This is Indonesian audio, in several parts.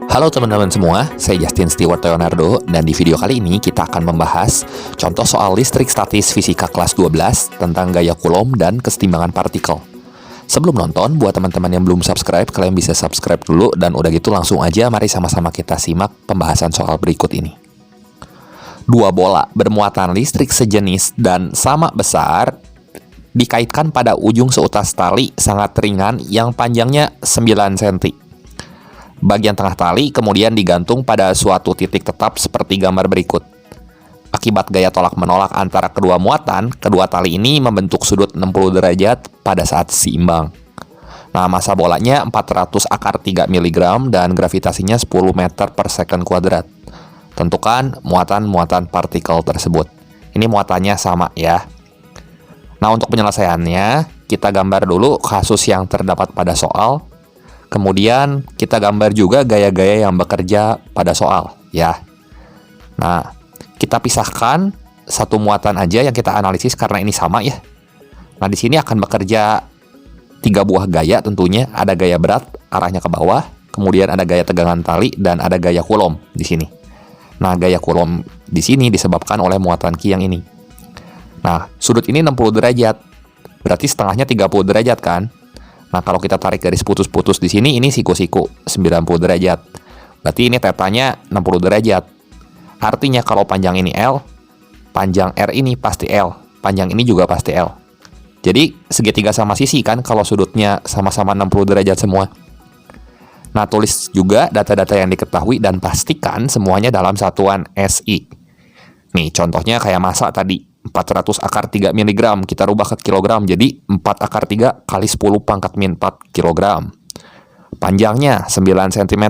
Halo teman-teman semua, saya Justin Stewart Leonardo, dan di video kali ini kita akan membahas contoh soal listrik statis fisika kelas 12 tentang gaya Coulomb dan kesetimbangan partikel. Sebelum nonton, buat teman-teman yang belum subscribe, kalian bisa subscribe dulu, dan udah gitu langsung aja mari sama-sama kita simak pembahasan soal berikut ini. Dua bola bermuatan listrik sejenis dan sama besar dikaitkan pada ujung seutas tali sangat ringan yang panjangnya 9 cm. Bagian tengah tali kemudian digantung pada suatu titik tetap seperti gambar berikut. Akibat gaya tolak-menolak antara kedua muatan, kedua tali ini membentuk sudut 60 derajat pada saat seimbang. Nah, massa bolanya 400 akar 3 mg dan gravitasinya 10 meter per second kuadrat. Tentukan muatan-muatan partikel tersebut. Ini muatannya sama ya. Nah, untuk penyelesaiannya, kita gambar dulu kasus yang terdapat pada soal. Kemudian kita gambar juga gaya-gaya yang bekerja pada soal, ya. Nah, kita pisahkan satu muatan aja yang kita analisis karena ini sama ya. Nah, di sini akan bekerja 3 buah gaya tentunya. Ada gaya berat arahnya ke bawah, kemudian ada gaya tegangan tali, dan ada gaya Coulomb di sini. Nah, gaya Coulomb di sini disebabkan oleh muatan Q yang ini. Nah, sudut ini 60 derajat, berarti setengahnya 30 derajat kan? Nah, kalau kita tarik garis putus-putus di sini, ini siku-siku 90 derajat. Berarti ini tetanya 60 derajat. Artinya kalau panjang ini L, panjang R ini pasti L. Panjang ini juga pasti L. Jadi segitiga sama sisi kan kalau sudutnya sama-sama 60 derajat semua. Nah, tulis juga data-data yang diketahui dan pastikan semuanya dalam satuan SI. Nih, contohnya kayak massa tadi. 400 akar 3 mg, kita rubah ke kilogram, jadi 4 akar 3 kali 10 pangkat min 4 kilogram. Panjangnya 9 cm,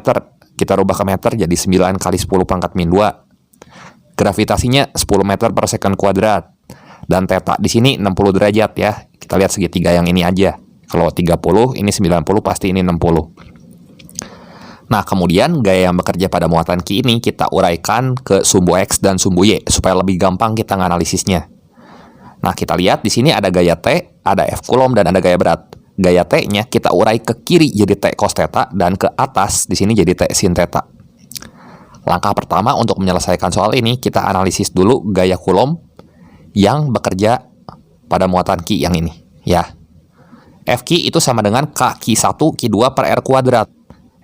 kita rubah ke meter, jadi 9 kali 10 pangkat min 2. Gravitasinya 10 meter per second kuadrat. Dan theta di sini 60 derajat ya. Kita lihat segitiga yang ini aja. Kalau 30, ini 90, pasti ini 60. Nah, kemudian gaya yang bekerja pada muatan Q ini kita uraikan ke sumbu X dan sumbu Y supaya lebih gampang kita nganalisisnya. Nah, kita lihat di sini ada gaya T, ada F Coulomb, dan ada gaya berat. Gaya T-nya kita urai ke kiri jadi T cos theta, dan ke atas di sini jadi T sin theta. Langkah pertama untuk menyelesaikan soal ini, kita analisis dulu gaya Coulomb yang bekerja pada muatan Q yang ini, ya. Fq itu sama dengan K-Q1 Q2 per R kuadrat.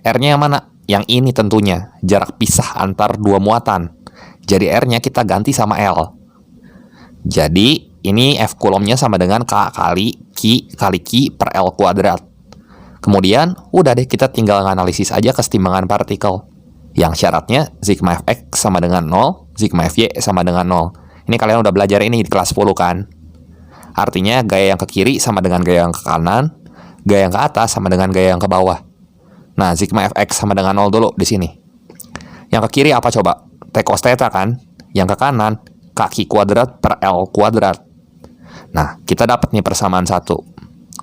R-nya yang mana? Yang ini tentunya, jarak pisah antar dua muatan. Jadi R-nya kita ganti sama L. Jadi ini F Coulomb-nya sama dengan K kali Q per L kuadrat. Kemudian udah deh, kita tinggal nganalisis aja kesetimbangan partikel. Yang syaratnya sigma Fx sama dengan 0, sigma Fy sama dengan 0. Ini kalian udah belajar ini di kelas 10 kan? Artinya gaya yang ke kiri sama dengan gaya yang ke kanan, gaya yang ke atas sama dengan gaya yang ke bawah. Nah, sigma Fx sama dengan 0 dulu di sini. Yang ke kiri apa coba? T cos theta kan? Yang ke kanan, K kuadrat per L kuadrat. Nah, kita dapat nih persamaan 1.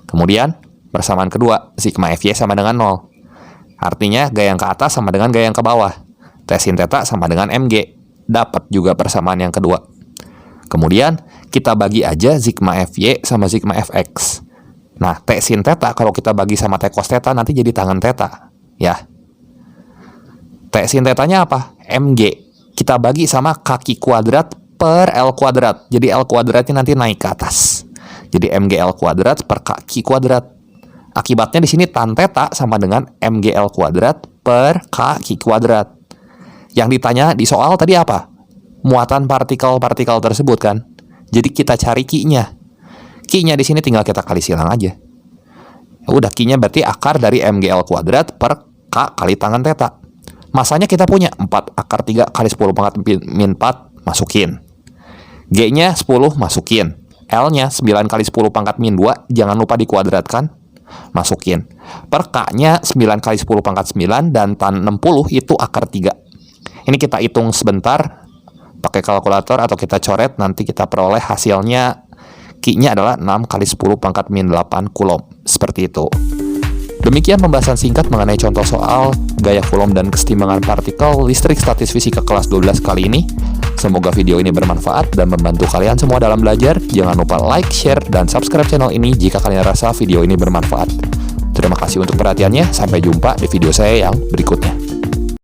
Kemudian, persamaan kedua, sigma Fy sama dengan 0. Artinya, gaya yang ke atas sama dengan gaya yang ke bawah. T sin theta sama dengan Mg. Dapat juga persamaan yang kedua. Kemudian, kita bagi aja sigma Fy sama sigma Fx. Nah, T sin theta kalau kita bagi sama T cos theta nanti jadi tangen theta, ya. T sin theta-nya apa? Mg. Kita bagi sama K kuadrat per L kuadrat. Jadi L kuadratnya nanti naik ke atas. Jadi Mg L kuadrat per K kuadrat. Akibatnya di sini tan theta sama dengan Mg L kuadrat per K kuadrat. Yang ditanya di soal tadi apa? Muatan partikel-partikel tersebut kan. Jadi kita cari Q-nya. Q-nya di sini tinggal kita kali silang aja. Udah, Q-nya berarti akar dari MGL kuadrat per K kali tangen theta. Masanya kita punya 4 akar 3 kali 10 pangkat min 4, masukin. G-nya 10, masukin. L-nya 9 kali 10 pangkat min 2, jangan lupa dikuadratkan, masukin. Per K-nya 9 kali 10 pangkat 9, dan tan 60 itu akar 3. Ini kita hitung sebentar pakai kalkulator atau kita coret, nanti kita peroleh hasilnya. Q-nya adalah 6 kali 10 pangkat min 8 Coulomb. Seperti itu. Demikian pembahasan singkat mengenai contoh soal gaya Coulomb dan kesetimbangan partikel listrik statis fisika kelas 12 kali ini. Semoga video ini bermanfaat dan membantu kalian semua dalam belajar. Jangan lupa like, share, dan subscribe channel ini jika kalian rasa video ini bermanfaat. Terima kasih untuk perhatiannya, sampai jumpa di video saya yang berikutnya.